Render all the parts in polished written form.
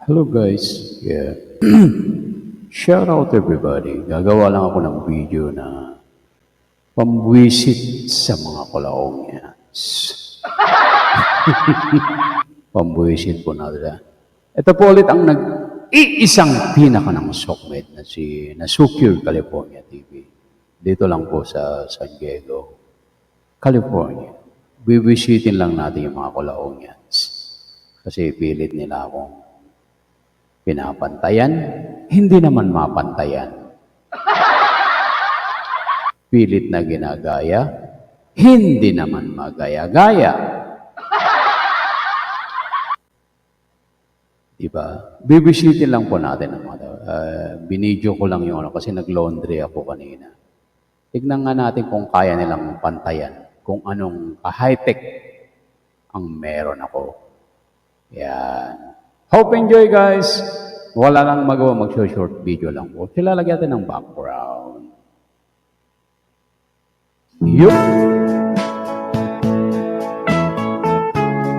Hello guys, yeah. Shout out everybody. Gagawa lang ako ng video na pambwisit sa mga kalaong yan. Pambwisit po natin. Ito po ulit ang nag-iisang pinaka ng sockmate na si Nasukir California TV. Dito lang po sa San Diego, California. Bibisitin lang natin yung mga kalaong yan. Kasi pilit nila akong pinapantayan, hindi naman mapantayan. Pilit na ginagaya, hindi naman magaya-gaya. Diba? Bibisitin lang po natin ang mga binidyo ko lang yung kasi nag-laundry ako kanina. Tignan nga natin kung kaya nilang pantayan, kung anong high-tech ang meron ako. Yan. Hope enjoy guys. Wala lang magawa, mag-short video lang po. Silalagyan natin ng background. Yup.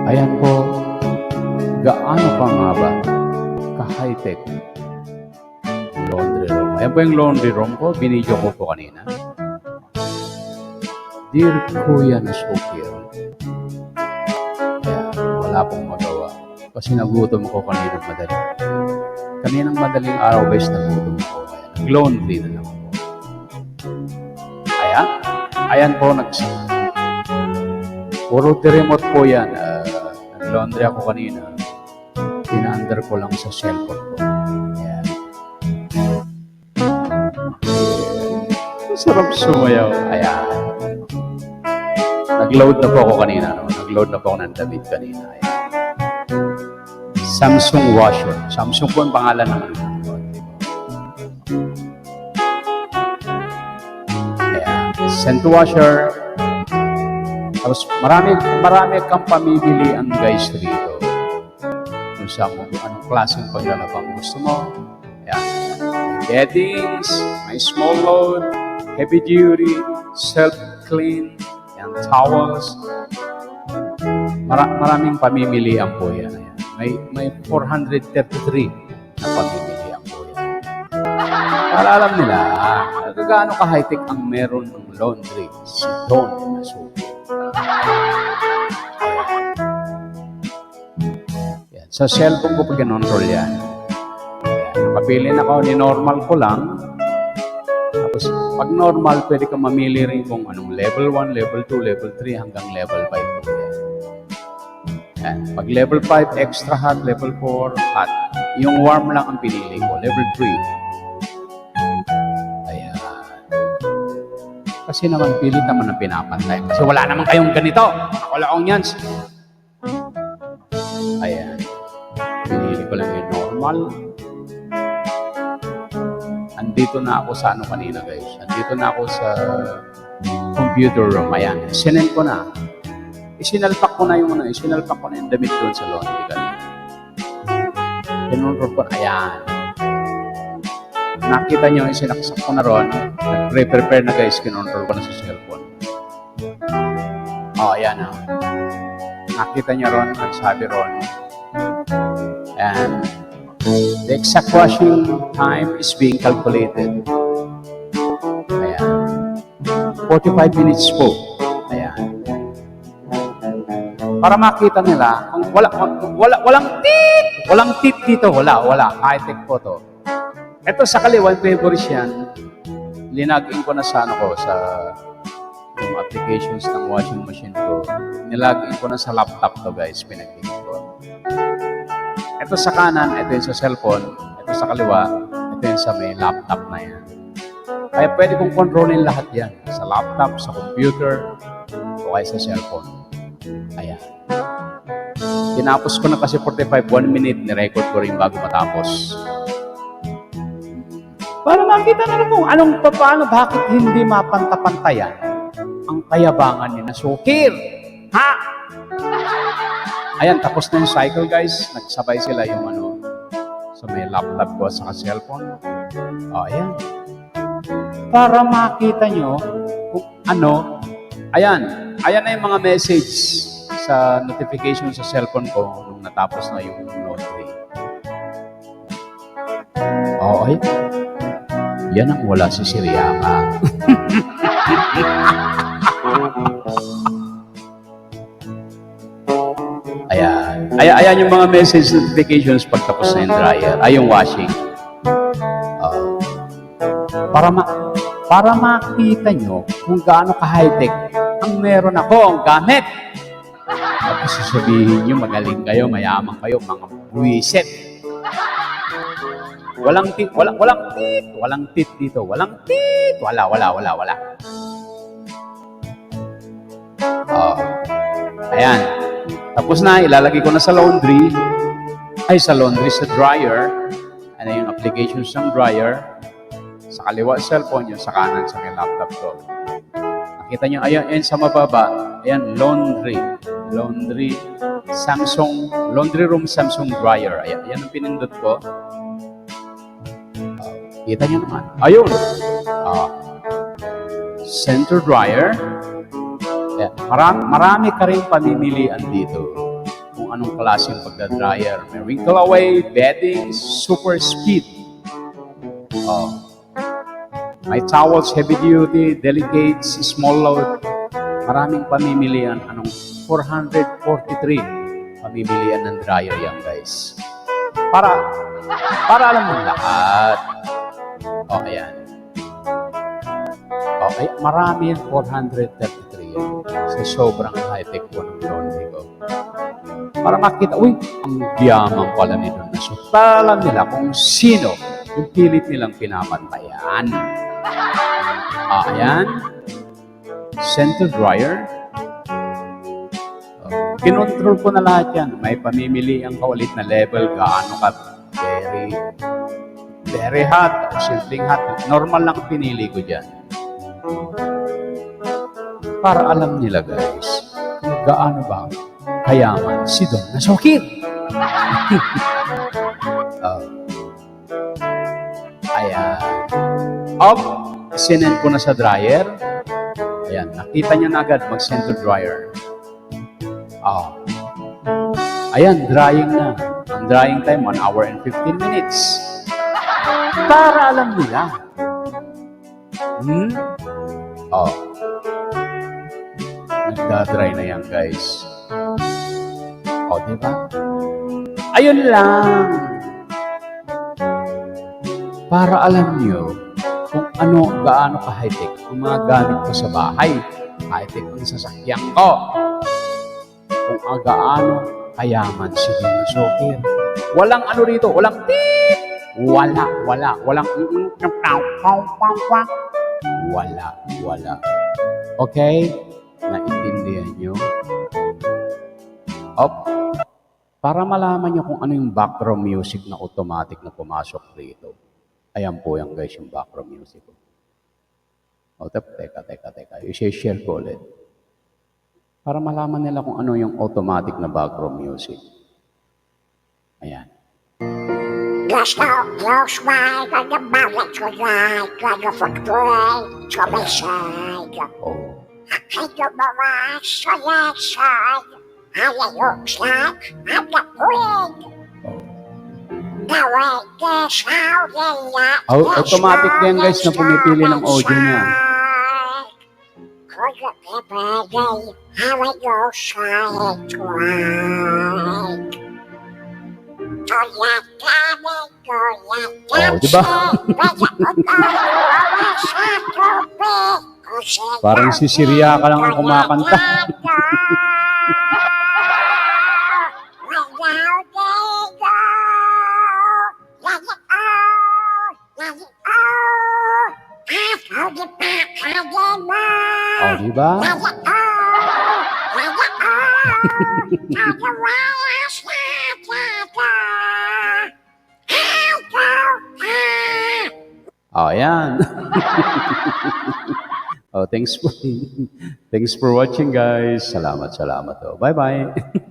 Ayan po. Gaano pa nga ba ka-high-tech laundry room? Ayan po yung laundry room ko. Binidyo ko po kanina. Dear Kuya Nasukir. Ayan, wala pong magawa. Kasi nagutom ako kaninang madaling araw guys, nagutom ako. Kaya nag-laundry na lang ako. Ayan po, puro remote po yan. Nag-laundry ako kanina. Pina-under ko lang sa cellphone ko. Ayan. Sarap sumayaw. Ayan. Nag-load na po ako kanina. No? Nag-load na po ako ng damit kanina. Ayan. Samsung washer. Samsung po ang pangalan ng scent washer. Tapos marami kang pamimilian guys rito. Kung sa anong klaseng paglalabang gusto mo. Ayan. May beddings, may small load, heavy duty, self-clean, and towels. Maraming pamimilian po yan. May 433 na pamimilian po yan. Para alam nila, gaano ka-high-tech ang meron ng laundry si Don Nasukir. Yan. Sa cellphone ko pag-control yan. Nakapili na ako, ni-normal ko lang. Tapos, pag normal, pwede ka mamili rin kung anong level 1, level 2, level 3, hanggang level 5 po yan. Yan. Pag level 5, extra hot, level 4, hot. Yung warm lang ang pinili ko, level 3. Ayan. Kasi naman, pilit naman ang pinapantay. Kasi wala naman kayong ganito. Ako lang yan. Ayan. Pinili ko lang yung normal. Andito na ako sa ano kanina guys. Andito na ako sa computer room. Ayan. Sinend ko na. Isinalpak ko na yung damit doon sa laundry kanina. Pinunod ko, ayan. Nakita nyo, isinaksak ko na ron. Nag-prepare na guys, kinontrol ko na sa cellphone. Ayan na. Nakita nyo ron, nagsabi ron. And the exact washing time is being calculated. Ayan. 45 minutes po. Ayan. Para makita nila, kung walang tit dito, wala, high-tech po to. Ito sa kaliwa, favorites yan, linagin ko na sa yung applications ng washing machine ko, nilagin ko na sa laptop to guys, pinag-link ko. Ito sa kanan, ito yung sa cellphone, ito sa kaliwa, ito yung sa may laptop na yan. Kaya pwede kong kontrolin lahat yan, sa laptop, sa computer, o kaya sa cellphone. Ayan. Tinapos ko na kasi 45, 1 minute, ni-record ko rin bago matapos. Para makita na kung paano, bakit hindi mapantapantayan ang kayabangan ni Nasukir. Ha? Ayan, tapos na yung cycle guys. Nagsabay sila yung sa may laptop ko sa cellphone. Ayan. Para makita nyo kung ayan na yung mga message sa notification sa cellphone ko nung natapos na yung laundry. Oo, ay, yan ang wala si Siriama. Ayan yung mga message notifications pag tapos na yung dryer, ay yung washing. Uh, para makita nyo kung gaano ka-high-tech ang meron ako, ang gamit. Tapos sasabihin nyo, magaling kayo, mayaman kayo, mga buwisit. Walang tit dito, walang tit, wala. Ayan. Tapos na, ilalagay ko na sa laundry. Sa dryer. Ano yung applications ng dryer? Sa kaliwa cellphone yun, sa kanan sa may laptop ko. Nakita nyo, ayan sa mababa. Ayan, laundry room Samsung dryer. Ayan ang pinindot ko. Kita nyo naman. Ayun. Center dryer. Yeah. Marami ka rin pamimilian dito kung anong klaseng pagda-dryer. May wrinkle away, bedding, super speed. May towels, heavy duty, delicates, small load. Maraming pamimilian. 443 pamimilian ng dryer yan, guys. Para alam mo lahat. Ayan. Okay, marami yan, 433 yan. Sa sobrang high-tech po ng laundry ko. Para makita, ang yaman pala nito na. So, alam nila kung sino yung pilit nilang pinapantayan. Ayan. Center dryer. Kinontrol ko na lahat yan. May pamimili ang kaulit na level. Gaano ka very hot o simpleng hot. Normal lang pinili ko dyan. Para alam nila, guys, gaano ba kayaman si Don Nasokir. Ayan. Sinend ko na sa dryer. Ayan, nakita niya na agad mag-center dryer. Ayan, drying na. Ang drying time, 1 hour and 15 minutes. Para alam nila. Nagdadry na yan, guys. Diba? Ayun lang. Para alam nyo kung gaano ka-high-tech ang mga gamit ko sa bahay. High-tech ang sasakyan ko. Kung gaano kayaman si Don Nasokir. Walang rito, walang tit. Walang wala. Okay? Naintindihan nyo? Para malaman nyo kung ano yung background music na automatic na pumasok dito. Ayan po yan, guys, yung background music. Teka. I-share ko ulit. Para malaman nila kung ano yung automatic na background music. Ayan. Close my on the mountain tonight, on the football, to my side. I don't know why, so yes, I looks like I'm the queen. Now I guess how they like automatic yan, guys, na pumipili ng audio niya. Could you every day, how I go side to right. Diba? Parang si Siria ka lang ang kumakanta. Diba? Ayan. Thanks for watching, guys. Salamat. Bye-bye.